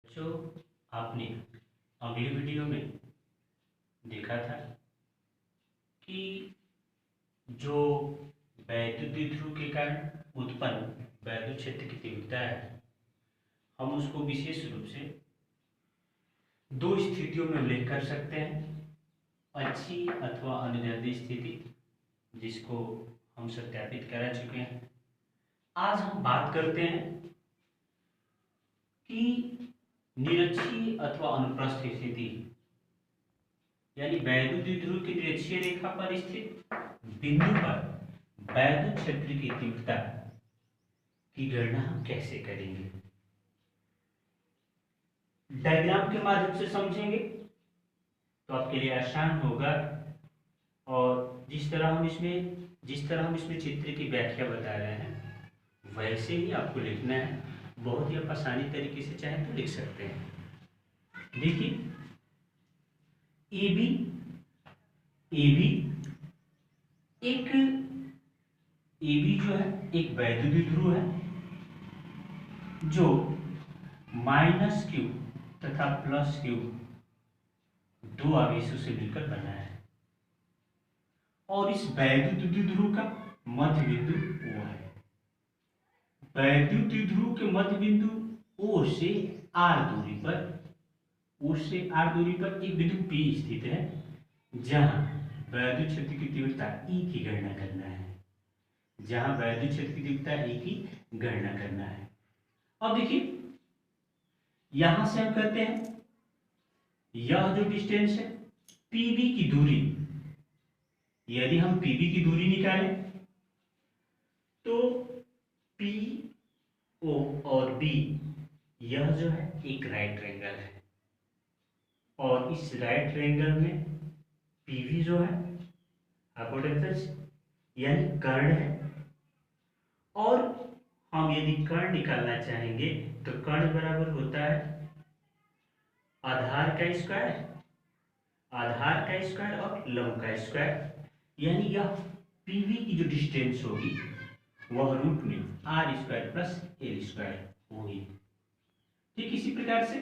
जो आपने अगली वीडियो में देखा था कि जो वैद्युत द्विध्रुव के कारण उत्पन्न वैद्युत क्षेत्र की तीव्रता है, हम उसको विशेष रूप से दो स्थितियों में उल्लेख कर सकते हैं। अच्छी अथवा अनुदैर्ध्य स्थिति, जिसको हम सत्यापित करा चुके हैं। आज हम बात करते हैं कि निरक्षीय अथवा अनुप्रस्थ स्थिति, यानी वैद्युत द्विध्रुव की निरक्षीय रेखा पर स्थित बिंदु पर वैद्युत क्षेत्र की तीव्रता की गणना हम कैसे करेंगे। डायग्राम के माध्यम से समझेंगे तो आपके लिए आसान होगा। और जिस तरह हम इसमें चित्र की व्याख्या बता रहे हैं, वैसे ही आपको लिखना है। बहुत ही आप आसानी तरीके से चाहे तो लिख सकते हैं। देखिए, AB जो है एक वैद्युत द्विध्रुव है, जो -q तथा +q दो आवेशों से मिलकर बना है। और इस वैद्युत द्विध्रुव का मध्य बिंदु O है। वैद्युत द्विध्रुव के मध्य बिंदु O से R दूरी पर एक बिंदु P स्थित है, जहां वैद्युत क्षेत्र की तीव्रता E की गणना करना है। अब देखिए, यहां से हम कहते हैं यह जो डिस्टेंस है PB की दूरी, यदि हम PB की दूरी निकालें तो PO और B यह जो है एक राइट ट्रायंगल है। और इस राइट ट्रायंगल में PV जो है हाइपोटेन्यूस यानी कर्ण है। और हम यदि कर्ण निकालना चाहेंगे तो कर्ण बराबर होता है आधार का स्क्वायर और लंब का स्क्वायर। यानी यह PV की जो डिस्टेंस होगी वह रूट में r² प्लस l² होगी। ठीक इसी प्रकार से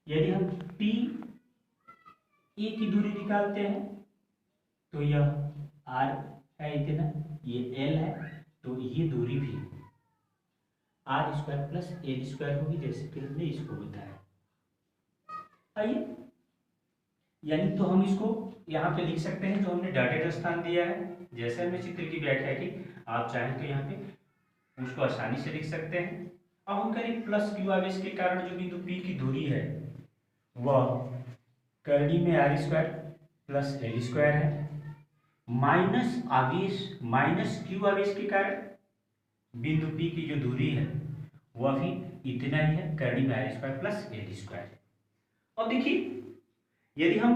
यदि हम PA की दूरी निकालते हैं तो यह r है इतना, ये l है, तो ये दूरी भी r² प्लस l² होगी, जैसे कि हमने इसको बताया। आइए, यानी तो हम इसको यहाँ पे लिख सकते हैं जो हमने डॉटेड स्थान दिया है, जैसे हमने चित्र की व्याख्या की। आप चाहें तो यहाँ पे उसको आसानी से लिख सकते हैं। अब हम करें +q आवेश के कारण जो बिंदु P की दूरी है वह करनी में r² प्लस l² है। -q आवेश के कारण बिंदु P की जो दूरी है वह भी इतना ही है, करनी में r² प्लस l²। अब देखिए, यदि हम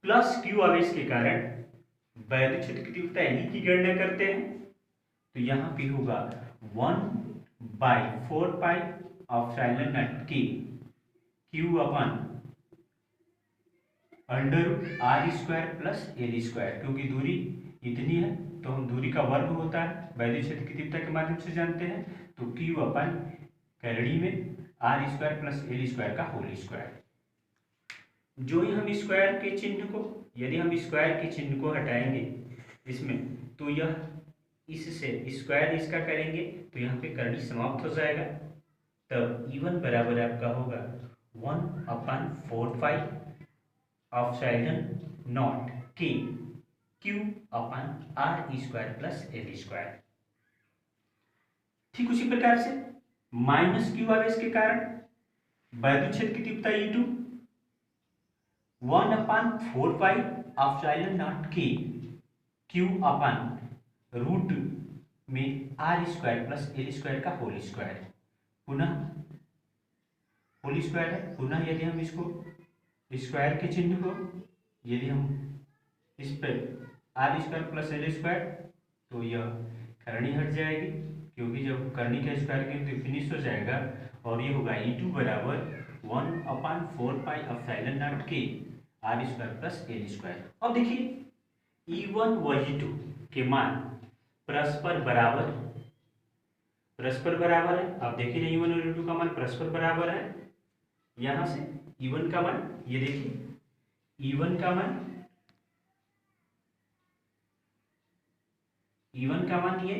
+q आवेश के कारण वैद्युत क्षेत्र की तीव्रता E की गणना करते हैं तो यहाँ पे होगा 1/4 पाई एप्सिलॉन k q अपन √r² प्लस l²। क्योंकि दूरी इतनी है तो हम दूरी का वर्ग होता है वैद्युत क्षेत्र की तीव्रता के माध्यम से जानते हैं, तो q अपन करड़ी में r² प्लस l² का होल स्क्वायर। जो ही हम स्क्वायर के चिन्ह को, यदि हम स्क्वायर के चिन्ह को हटाएंगे इसमें, तो यह इससे स्क्वायर इसका करेंगे तो यहाँ पे करनी समाप्त हो जाएगा। तब E1 बराबर आपका होगा 1/4 पाई एप्सिलॉन k q अपन r² प्लस l²। ठीक उसी प्रकार से -q आवेश के कारण वैद्युत क्षेत्र की तीव्रता E2 1/4 pi epsilon k q upon root में r² प्लस l² का होल स्क्वायर, पुनः होल स्क्वायर है। पुनः यदि हम इसको स्क्वायर के चिन्ह को, यदि हम इस पर r² प्लस l² तो यह करनी हट जाएगी, क्योंकि जब करनी का स्क्वायर करेंगे तो फिनिश हो जाएगा। और ये होगा E2 बराबर 1/4 pi epsilon k r² plus l²। अब देखिए E1 व E2 के मान परस्पर परस्पर बराबर है। आप देखिए E1 और E2 का मान परस्पर बराबर है। यहां से E1 का मान, ये देखिए E1 का मान, E1 का मान ये,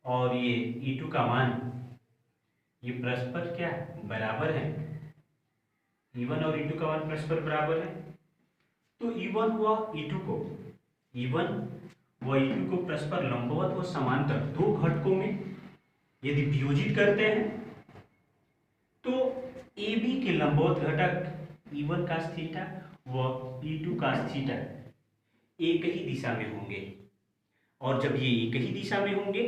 और ये E2 का मान, ये परस्पर क्या है, बराबर है। E1 और E2 का मान परस्पर बराबर है। तो E1 व E2 को, E1 व E2 को परस्पर लंबवत व समांतर दो घटकों में यदि वियोजित करते हैं तो AB के लंबवत घटक E1 cos थीटा व E2 cos थीटा एक ही दिशा में होंगे। और जब ये एक ही दिशा में होंगे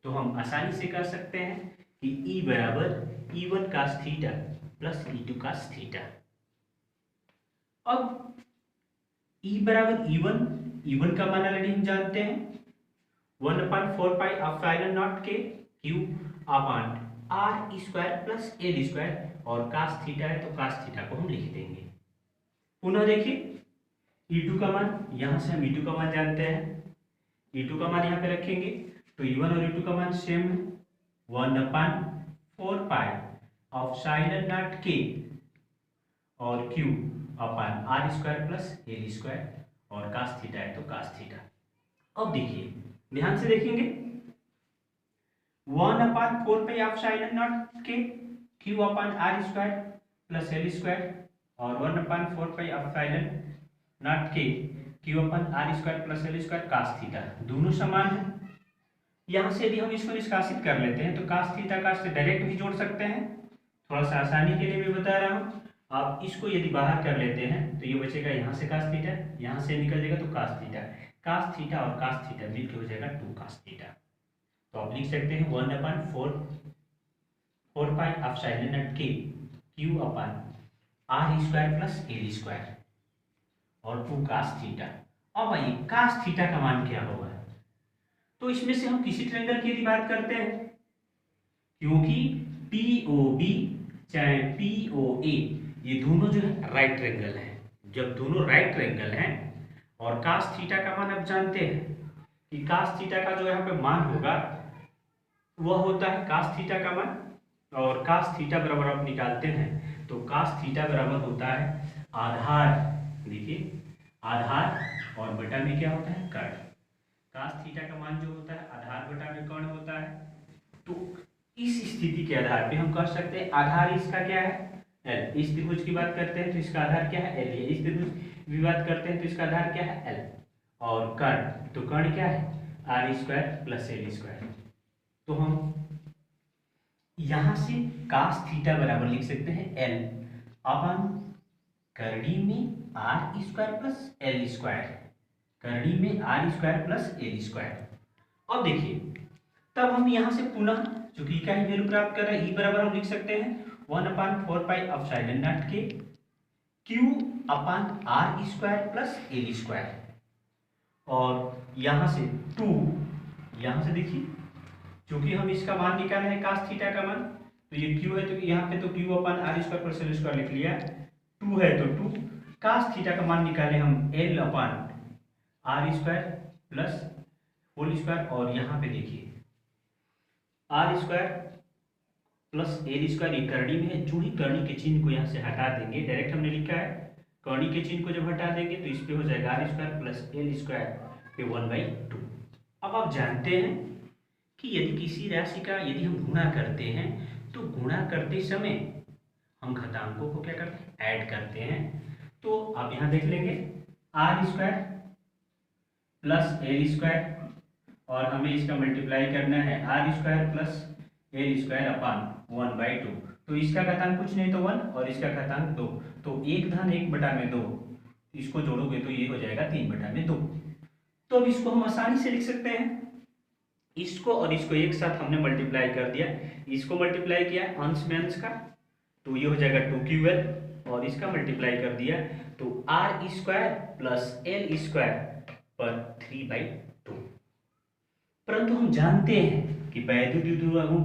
तो हम आसानी से कह सकते हैं कि E बराबर E1 cos theta plus E2 cos theta. अब E बराबर E1 का मान ऑलरेडी हम जानते हैं 1/4 पाई एप्सिलॉन नॉट के Q upon R square plus L square, और cos थीटा है तो cos थीटा को हम लिख देंगे। पुनः देखिए E2 का मान, यहां से हम E2 का मान जानते हैं, E2 का मान यहाँ पे रखेंगे तो E1 और E2 का मान सेम है 1/4 पाई एप्सिलॉन नॉट के और Q upon R square plus L square, और cos थीटा है तो cos थीटा। अब देखिए ध्यान से देखेंगे 1/4 पाई एप्सिलॉन नॉट के Q upon R square plus L square, और 1/4 पाई एप्सिलॉन नॉट के Q upon R square plus L square cos theta, दोनों समान है। यहाँ से यदि हम इसको निष्कासित कर लेते हैं तो cos थीटा का से डायरेक्ट भी जोड़ सकते हैं। थोड़ा सा आसानी के लिए मैं बता रहा हूँ। आप इसको यदि बाहर कर लेते हैं तो ये बचेगा यहाँ से cos थीटा, यहाँ से निकल जाएगा तो cos थीटा और cos थीटा मिलकर हो जाएगा 2 cos थीटा। तो आप लिख सकते हैं 1/4 पाई एप्सिलॉन नॉट के Q upon R square plus L square और 2 cos थीटा। अब आइए cos थीटा का मान क्या होगा, तो इसमें से हम किसी ट्रायंगल की यदि बात करते हैं, क्योंकि POB चाहे POA ये दोनों जो है राइट ट्रायंगल है। जब दोनों राइट ट्रायंगल हैं और cos थीटा का मान आप जानते हैं कि cos थीटा का जो यहाँ पे मान होगा वह होता है cos थीटा का मान, और cos थीटा बराबर आप निकालते हैं तो cos थीटा बराबर होता है आधार, देखिए आधार और बटा में क्या होता है कर्ण। cos थीटा का मान जो होता है आधार बटा में कर्ण होता है। तो इस स्थिति के आधार पे हम कह सकते हैं आधार इसका क्या है L। इस त्रिभुज की बात करते हैं तो इसका आधार क्या है L, इस त्रिभुज की बात करते हैं तो इसका आधार क्या है L, और कर्ण, तो कर्ण क्या है R square plus L square. तो हम यहां से cos थीटा बराबर लिख सकते हैं L अपन करनी में R square plus L square, करनी में R square plus L square. अब देखिए तब हम यहां से पुनः चूंकि का ही वैल्यू प्राप्त कर रहे हैं E बराबर हम लिख सकते हैं 1/4 पाई एप्सिलॉन नॉट के Q upon R square plus L square, और यहां से 2, यहां से देखिए क्योंकि हम इसका मान निकाले हैं cos थीटा का मान, तो ये Q है तो यहाँ पे तो Q upon R square plus L square लिख लिया, 2 है तो 2, cos थीटा का मान निकाले हम L upon R square plus whole square, और यहाँ पे देखिए R square plus L square ये करनी में है, जो ही करनी के चिन्ह को यहाँ से हटा देंगे, डायरेक्ट हमने लिखा है करनी के चिन्ह को जब हटा देंगे तो इस पे हो जाएगा R square plus L square पे 1/2। अब आप जानते हैं कि यदि किसी राशि का यदि हम गुणा करते हैं तो गुणा करते समय हम घातांकों को क्या करते हैं ऐड करते हैं। तो आप यहाँ देख लेंगे R square plus L square, और हमें इसका मल्टीप्लाई करना है R square plus L square upon 1/2। तो इसका घातांक कुछ नहीं तो 1 और इसका घातांक 2, तो 1/1/2 इसको जोड़ोगे तो ये हो जाएगा 3/2। तो अब इसको हम आसानी से लिख सकते हैं, इसको और इसको एक साथ हमने मल्टीप्लाई कर दिया, इसको मल्टीप्लाई किया अंश में अंश का तो ये हो जाएगा 2QL, और इसका मल्टीप्लाई कर दिया तो R square plus L square पर 3/2। परंतु हम जानते हैं कि वैद्युत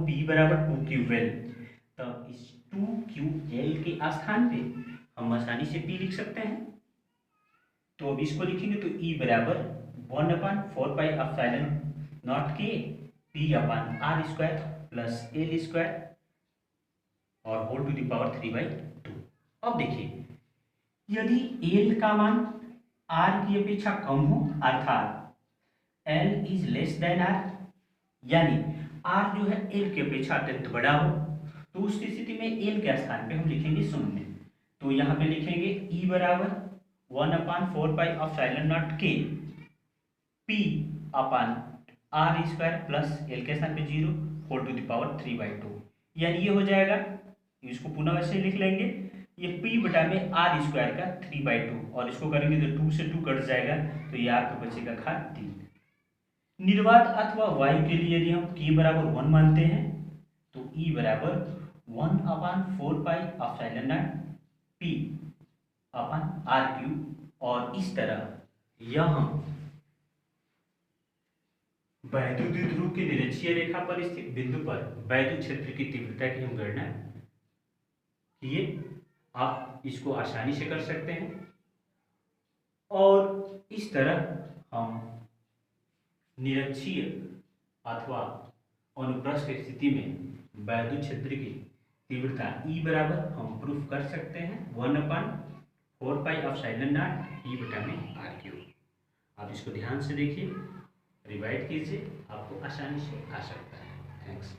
P बराबर 2QL, तब इस 2QL के स्थान पे हम आसानी से P लिख सकते हैं। तो अब इसको लिखेंगे तो E बराबर 1/4 pi epsilon naught K P upon R square plus L square और होल टू द पावर 3/2। अब देखिए, यदि एल का मान आर की अपेक्षा कम हो अर्थात L is less than R, यानी आर जो है एल की अपेक्षा अत्यंत बड़ा हो, तो उस स्थिति में एल के स्थान पे हम लिखेंगे 0। तो यहाँ पे लिखेंगे ई बराबर 1/4 K P upon R square plus L के स्थान पे 0 होल टू द पावर 3/2, यानी ये हो जाएगा, इसको पुनः वैसे लिख लेंगे, ये p बटा में आर स्क्वायर का 3/2 और इसको करेंगे तो 2 से 2 कट जाएगा, तो ये आपका बचेगा खाद 3। निर्वात अथवा वायु के लिए यदि हम k बराबर 1 मानते हैं तो E बराबर 1/4 p अपन आर क्यूब, और इस तरह यह हम वैद्युत ध्रुव की निरक्षीय रेखा पर स्थित बिंदु पर वैद्युत क्षेत्र की तीव्रता की हम गणना किए। आप इसको आसानी से कर सकते हैं, और इस तरह हम निरक्षीय अथवा अनुप्रस्थ स्थिति में वैद्युत क्षेत्र की तीव्रता E बराबर हम प्रूफ कर सकते हैं 1/4 E बटा में आर क्यूब। आप इसको ध्यान से देखिए, रिवाइड कीजिए, आपको आसानी से आ सकता है। थैंक्स।